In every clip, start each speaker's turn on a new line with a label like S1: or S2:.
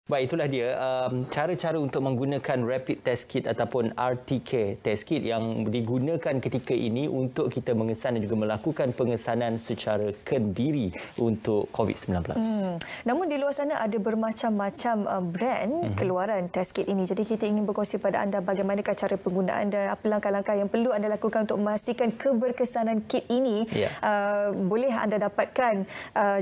S1: Baik, itulah dia cara-cara untuk menggunakan rapid test kit ataupun RTK test kit yang digunakan ketika ini untuk kita mengesan dan juga melakukan pengesanan secara kendiri untuk COVID-19.
S2: Namun di luar sana ada bermacam-macam brand keluaran test kit ini. Jadi kita ingin berkongsi pada anda bagaimanakah cara penggunaan dan apa langkah-langkah yang perlu anda lakukan untuk memastikan keberkesanan kit ini boleh anda dapatkan.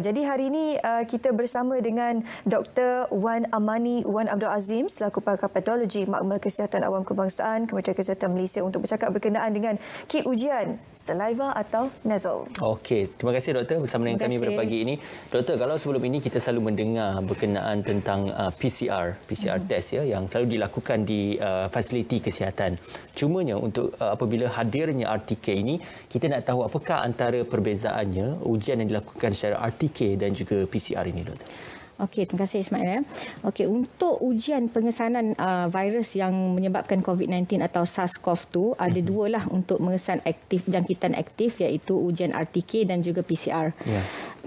S2: Jadi hari ini kita bersama dengan Dr. Wan Amani Wan Abdul Azim selaku pakar patologi Makmal Kesihatan Awam Kebangsaan Kementerian Kesihatan Malaysia untuk bercakap berkenaan dengan kit ujian saliva atau nasal.
S1: Okey, terima kasih doktor bersama dengan kami pada pagi ini. Doktor, kalau sebelum ini kita selalu mendengar berkenaan tentang PCR test yang selalu dilakukan di fasiliti kesihatan. Cumanya untuk apabila hadirnya RTK ini, kita nak tahu apakah antara perbezaannya ujian yang dilakukan secara RTK dan juga PCR ini, doktor.
S3: Okey, terima kasih Ismail. Okey, untuk ujian pengesanan virus yang menyebabkan COVID-19 atau SARS-CoV-2 ada dua lah untuk mengesan jangkitan aktif, iaitu ujian RTK dan juga PCR.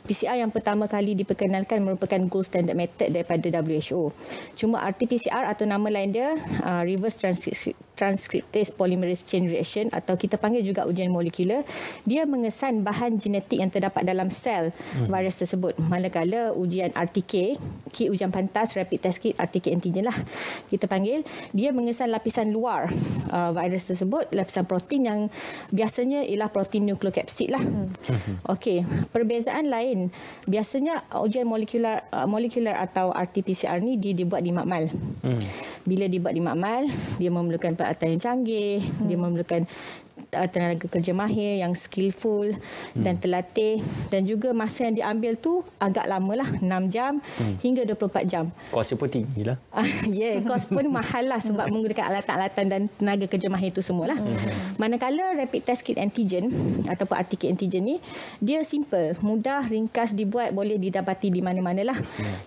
S3: PCR yang pertama kali diperkenalkan merupakan gold standard method daripada WHO. Cuma RT-PCR atau nama lain dia reverse transcriptase polymerase chain reaction atau kita panggil juga ujian molekular, dia mengesan bahan genetik yang terdapat dalam sel virus tersebut. Manakala ujian RTK, kit ujian pantas rapid test kit RTK antigen lah kita panggil, dia mengesan lapisan luar virus tersebut, lapisan protein yang biasanya ialah protein nukleokapsid lah. Okey, perbezaan lain, biasanya ujian molekular atau RT-PCR ni dia dibuat di makmal. Bila dibuat di makmal, dia memerlukan peralatan yang canggih, dia memerlukan tenaga kerja mahir yang skillful dan terlatih, dan juga masa yang diambil tu agak lama lah, 6 jam hingga 24 jam.
S1: Kos pun tinggi lah.
S3: Kos pun mahal lah sebab menggunakan alatan-alatan dan tenaga kerja mahir tu semualah. Manakala rapid test kit antigen ataupun RTK antigen ni, dia simple, mudah, ringkas dibuat, boleh didapati di mana-mana lah.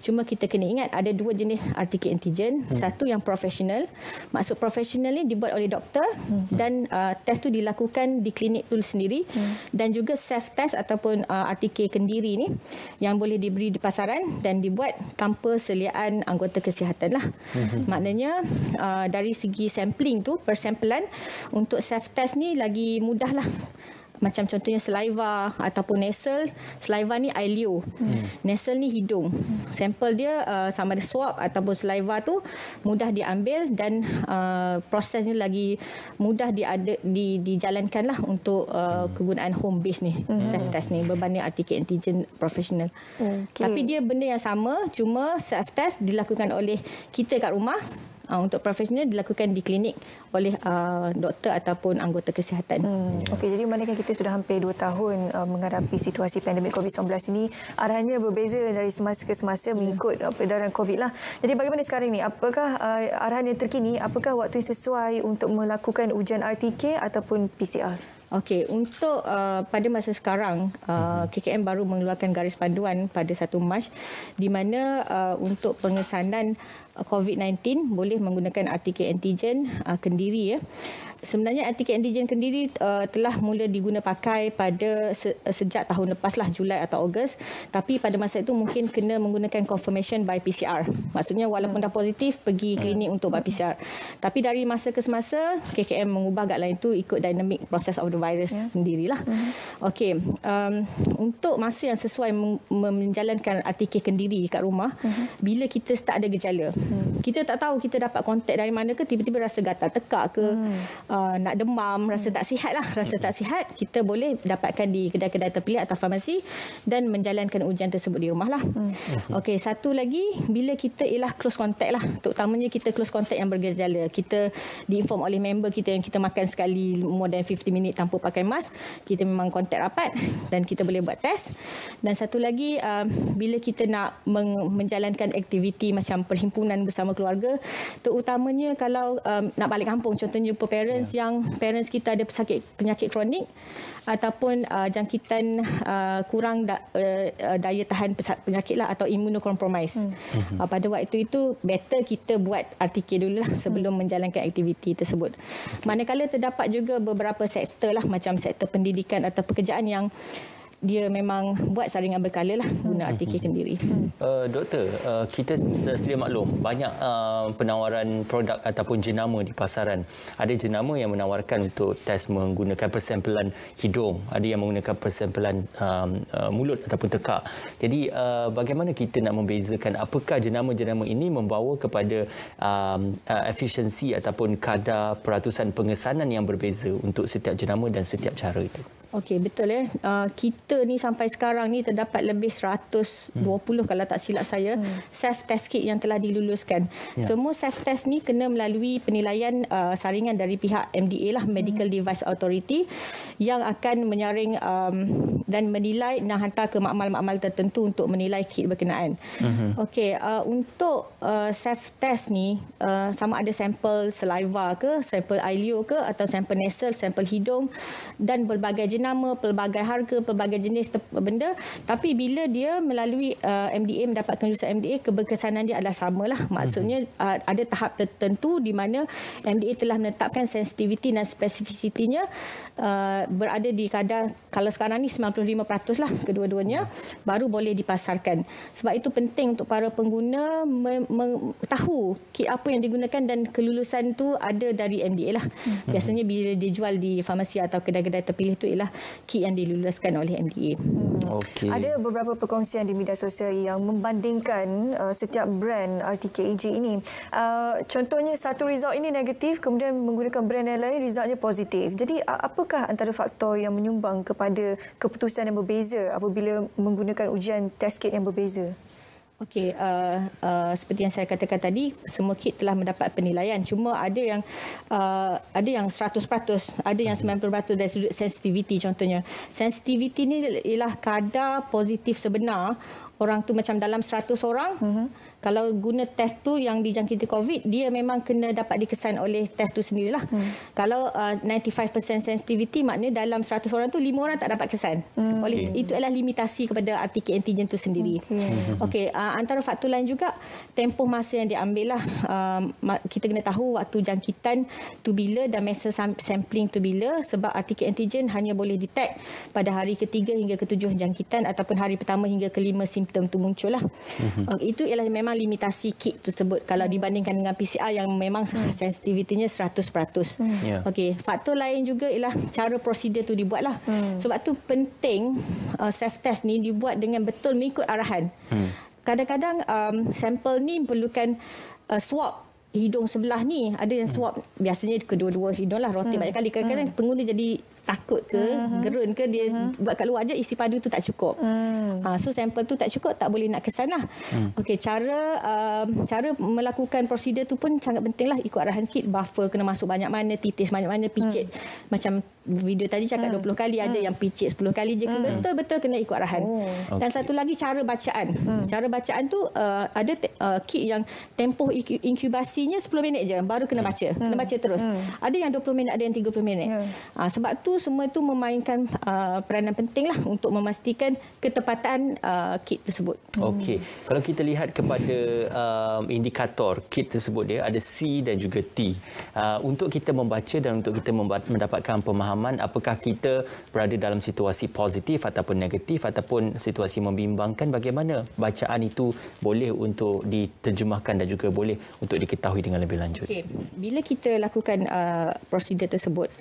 S3: Cuma kita kena ingat ada dua jenis RTK antigen. Satu yang profesional. Maksud profesional ni dibuat oleh doktor dan test tu dilakukan di klinik tu sendiri, dan juga self test ataupun RTK kendiri ni yang boleh diberi di pasaran dan dibuat tanpa seliaan anggota kesihatan lah. Maknanya dari segi sampling tu, persamplan untuk self test ni lagi mudah lah. Macam contohnya saliva ataupun nasal. Saliva ni ileo. Nasal ni hidung. Sampel dia sama ada swab ataupun saliva tu mudah diambil dan prosesnya lagi mudah dijalankan lah untuk kegunaan home base ni, self test ni berbanding RTK antigen profesional. Tapi dia benda yang sama, cuma self test dilakukan oleh kita kat rumah. Untuk profesional dilakukan di klinik oleh doktor ataupun anggota kesihatan.
S2: Okey, jadi maknanya kita sudah hampir 2 tahun menghadapi situasi pandemik COVID-19 ini. Arahannya berbeza dari semasa ke semasa mengikut peredaran COVID lah. Jadi bagaimana sekarang ni? Apakah arahan yang terkini? Apakah waktu yang sesuai untuk melakukan ujian RTK ataupun PCR?
S3: Okey, untuk pada masa sekarang KKM baru mengeluarkan garis panduan pada 1 Mac di mana untuk pengesanan COVID-19 boleh menggunakan RTK antigen kendiri. Sebenarnya RTK antigen kendiri telah mula diguna pakai pada sejak tahun lepas lah, Julai atau Ogos. Tapi pada masa itu mungkin kena menggunakan confirmation by PCR. Maksudnya walaupun dah positif, pergi klinik untuk buat PCR. Tapi dari masa ke semasa, KKM mengubah guideline itu ikut dynamic process of the virus sendirilah. Okey, untuk masa yang sesuai menjalankan RTK kendiri kat rumah, bila kita start ada gejala, kita tak tahu kita dapat kontak dari mana ke, tiba-tiba rasa gatal tekak ke, nak demam, rasa tak sihat lah, tak sihat, kita boleh dapatkan di kedai-kedai terpilih atau farmasi dan menjalankan ujian tersebut di rumah lah. Okey, satu lagi, bila kita ialah close contact lah, terutamanya kita close contact yang bergejala, kita diinform oleh member kita yang kita makan sekali more than 50 minit tanpa pakai mask, kita memang kontak rapat dan kita boleh buat test. Dan satu lagi, bila kita nak menjalankan aktiviti macam perhimpunan bersama keluarga, terutamanya kalau nak balik kampung, contohnya jumpa parents kita ada penyakit kronik ataupun jangkitan kurang daya tahan penyakit lah atau immunocompromise. Pada waktu itu better kita buat RTK dulu lah sebelum menjalankan aktiviti tersebut. Manakala terdapat juga beberapa sektor lah, macam sektor pendidikan atau pekerjaan yang dia memang buat saringan berkala lah guna RTK sendiri.
S1: Doktor, kita sedia maklum banyak penawaran produk ataupun jenama di pasaran. Ada jenama yang menawarkan untuk test menggunakan persempelan hidung, ada yang menggunakan persempelan mulut ataupun tekak. Jadi bagaimana kita nak membezakan apakah jenama-jenama ini membawa kepada efisiensi ataupun kadar peratusan pengesanan yang berbeza untuk setiap jenama dan setiap cara itu?
S3: Okey, betul ya. Kita ni sampai sekarang ni terdapat lebih 120 kalau tak silap saya self test kit yang telah diluluskan. Semua self test ni kena melalui penilaian saringan dari pihak MDA lah, Medical Device Authority, yang akan menyaring dan menilai dan hantar ke makmal-makmal tertentu untuk menilai kit berkenaan. Okey, untuk self test ni sama ada sampel saliva ke, sampel ileo ke, atau sampel nasal, sampel hidung dan berbagai nama, pelbagai harga, pelbagai jenis benda, tapi bila dia melalui MDA, mendapat kelulusan MDA, keberkesanan dia adalah samalah. Maksudnya ada tahap tertentu di mana MDA telah menetapkan sensitiviti dan spesifisitinya berada di kadar, kalau sekarang ni 95% lah kedua-duanya, baru boleh dipasarkan. Sebab itu penting untuk para pengguna tahu kit apa yang digunakan dan kelulusan tu ada dari MDA lah. Biasanya bila dijual di farmasi atau kedai-kedai terpilih tu ialah kit yang diluluskan oleh MDA.
S2: Okay. Ada beberapa perkongsian di media sosial yang membandingkan setiap brand RTKAG ini. Contohnya satu result ini negatif, kemudian menggunakan brand yang lain resultnya positif. Jadi apakah antara faktor yang menyumbang kepada keputusan yang berbeza apabila menggunakan ujian test kit yang berbeza?
S3: Okey, seperti yang saya katakan tadi, semua kit telah mendapat penilaian. Cuma ada yang 100%, ada yang 90% dari sudut sensitiviti contohnya. Sensitiviti ni ialah kadar positif sebenar orang tu macam dalam 100 orang. Kalau guna test tu yang dijangkiti COVID, dia memang kena dapat dikesan oleh test tu sendirilah. Kalau 95% sensitivity, maknanya dalam 100 orang tu 5 orang tak dapat kesan. Oleh itu adalah limitasi kepada RTK antigen tu sendiri. Okey, antara faktor lain juga tempoh masa yang diambil lah. Kita kena tahu waktu jangkitan tu bila dan masa sampling tu bila, sebab RTK antigen hanya boleh detect pada hari ke-3 hingga ke-7 jangkitan ataupun hari pertama hingga ke-5 simptom tu muncul lah. Itu ialah memang limitasi kit tersebut kalau dibandingkan dengan PCR yang memang sensitivitinya 100%. Okey, faktor lain juga ialah cara prosedur tu dibuat lah. Sebab tu penting self test ni dibuat dengan betul mengikut arahan. Kadang-kadang sampel ni perlukan swab hidung sebelah ni, ada yang swab biasanya kedua-dua hidung lah, rotate banyak kali. Kadang-kadang pengguna jadi takut ke, gerun ke, dia buat kat luar je, isi padu tu tak cukup. So sampel tu tak cukup, tak boleh nak kesan lah. Okey, cara melakukan prosedur tu pun sangat penting lah, ikut arahan kit. Buffer kena masuk banyak mana, titis banyak mana, picit macam video tadi cakap 20 kali, ada yang picit 10 kali je. Betul-betul kena ikut arahan. Dan satu lagi cara bacaan. Cara bacaan tu ada kit yang tempoh inkubasinya 10 minit je baru kena baca. Kena baca terus. Ada yang 20 minit, ada yang 30 minit. Sebab tu semua tu memainkan peranan penting lah untuk memastikan ketepatan kit tersebut.
S1: Okey. Kalau kita lihat kepada indikator kit tersebut, dia ada C dan juga T. Untuk kita membaca dan untuk kita mendapatkan pemahaman apakah kita berada dalam situasi positif ataupun negatif ataupun situasi membimbangkan, bagaimana bacaan itu boleh untuk diterjemahkan dan juga boleh untuk diketahui dengan lebih lanjut.
S3: Okay. Bila kita lakukan prosedur tersebut,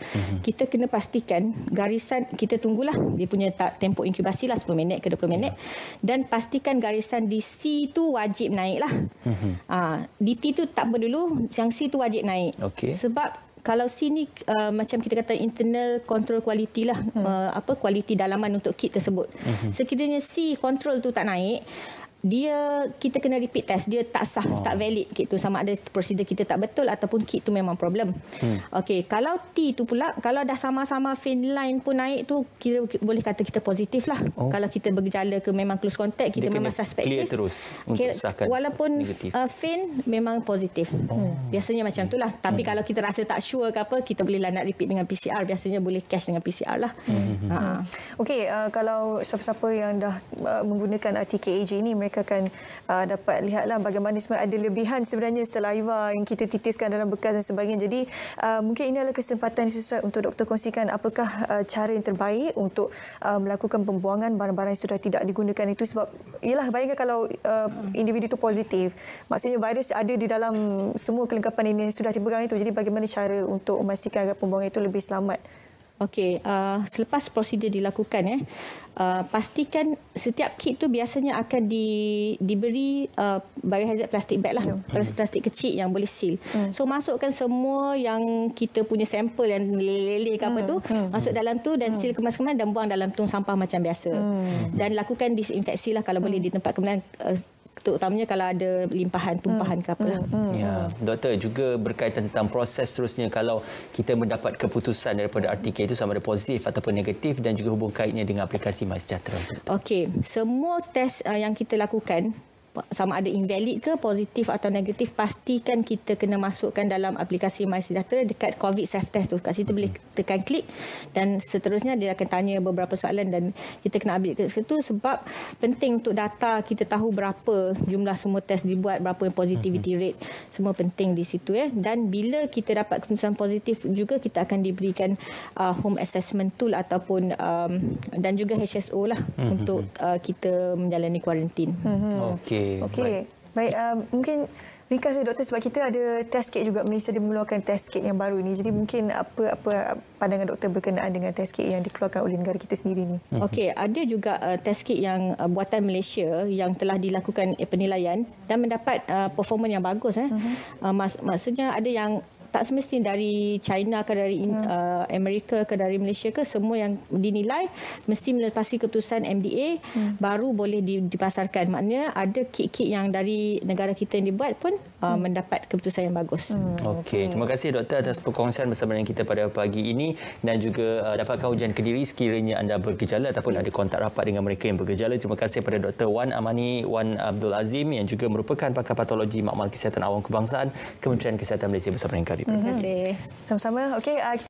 S3: kita kena pastikan garisan, kita tunggulah dia punya tempoh inkubasi lah 10 minit ke 20 minit, dan pastikan garisan di C tu wajib naik lah. Di T tu tak apa dulu, yang C tu wajib naik. Sebab kalau C ni macam kita kata internal control quality lah, kualiti dalaman untuk kit tersebut. Sekiranya C control tu tak naik, kita kena repeat test, dia tak sah, tak valid kit tu, sama ada prosedur kita tak betul ataupun kit tu memang problem. Okey, kalau T tu pula, kalau dah sama-sama fin line pun naik tu, kita boleh kata kita positif lah. Kalau kita bergejala ke memang close contact, kita memang suspect
S1: clear terus untuk sahkan
S3: walaupun fin memang positif. Biasanya macam tu lah. Tapi kalau kita rasa tak sure ke apa, kita boleh lah nak repeat dengan PCR. Biasanya boleh cash dengan PCR lah.
S2: Okey, kalau siapa-siapa yang dah menggunakan RTKAG ini, mereka mereka akan dapat lihatlah bagaimana sebenarnya ada lebihan sebenarnya saliva yang kita titiskan dalam bekas dan sebagainya. Jadi mungkin ini adalah kesempatan sesuai untuk doktor kongsikan apakah cara yang terbaik untuk melakukan pembuangan barang-barang yang sudah tidak digunakan itu. Sebab ialah bayangkan kalau individu itu positif, maksudnya virus ada di dalam semua kelengkapan ini yang sudah dipegang itu. Jadi bagaimana cara untuk memastikan agar pembuangan itu lebih selamat?
S3: Okey, selepas prosedur dilakukan, pastikan setiap kit tu biasanya akan diberi biohazard plastik bag lah, plastik kecil yang boleh seal. So masukkan semua yang kita punya sampel yang lele ke apa tu, masuk dalam tu dan seal kemas-kemas dan buang dalam tong sampah macam biasa. Dan lakukan disinfeksi lah kalau boleh di tempat kemudian, terutamanya kalau ada limpahan, tumpahan ke apalah.
S1: Ya, doktor, juga berkaitan tentang proses seterusnya kalau kita mendapat keputusan daripada RTK itu sama ada positif ataupun negatif dan juga hubung kaitnya dengan aplikasi MySejahtera.
S3: Okey, semua test yang kita lakukan sama ada invalid ke positif atau negatif, pastikan kita kena masukkan dalam aplikasi MySejahtera dekat COVID self test tu. Kat situ boleh tekan klik dan seterusnya dia akan tanya beberapa soalan dan kita kena update kat situ sebab penting untuk data kita tahu berapa jumlah semua test dibuat, berapa yang positivity rate, semua penting di situ Dan bila kita dapat keputusan positif juga kita akan diberikan home assessment tool ataupun dan juga HSO lah untuk kita menjalani kuarantin.
S2: Okey. Baik, mungkin ringkas saja doktor sebab kita ada test kit juga, Malaysia dia mengeluarkan test kit yang baru ni. Jadi mungkin apa pandangan doktor berkenaan dengan test kit yang dikeluarkan oleh negara kita sendiri ni?
S3: Okey, ada juga test kit yang buatan Malaysia yang telah dilakukan penilaian dan mendapat performa yang bagus. Maksudnya ada yang tak semestinya dari China ke dari Amerika ke dari Malaysia ke, semua yang dinilai mesti melepasi keputusan MDA baru boleh dipasarkan. Maknanya ada kit-kit yang dari negara kita yang dibuat pun mendapat keputusan yang bagus.
S1: Okey, terima kasih doktor atas perkongsian bersama dengan kita pada pagi ini dan juga dapatkan ujian Kediri sekiranya anda bergejala ataupun ada kontak rapat dengan mereka yang bergejala. Terima kasih kepada Dr. Wan Amani Wan Abdul Azim yang juga merupakan pakar patologi Makmal Kesihatan Awam Kebangsaan Kementerian Kesihatan Malaysia bersama dengan kami.
S3: Terima kasih.
S2: Sama-sama. Okey.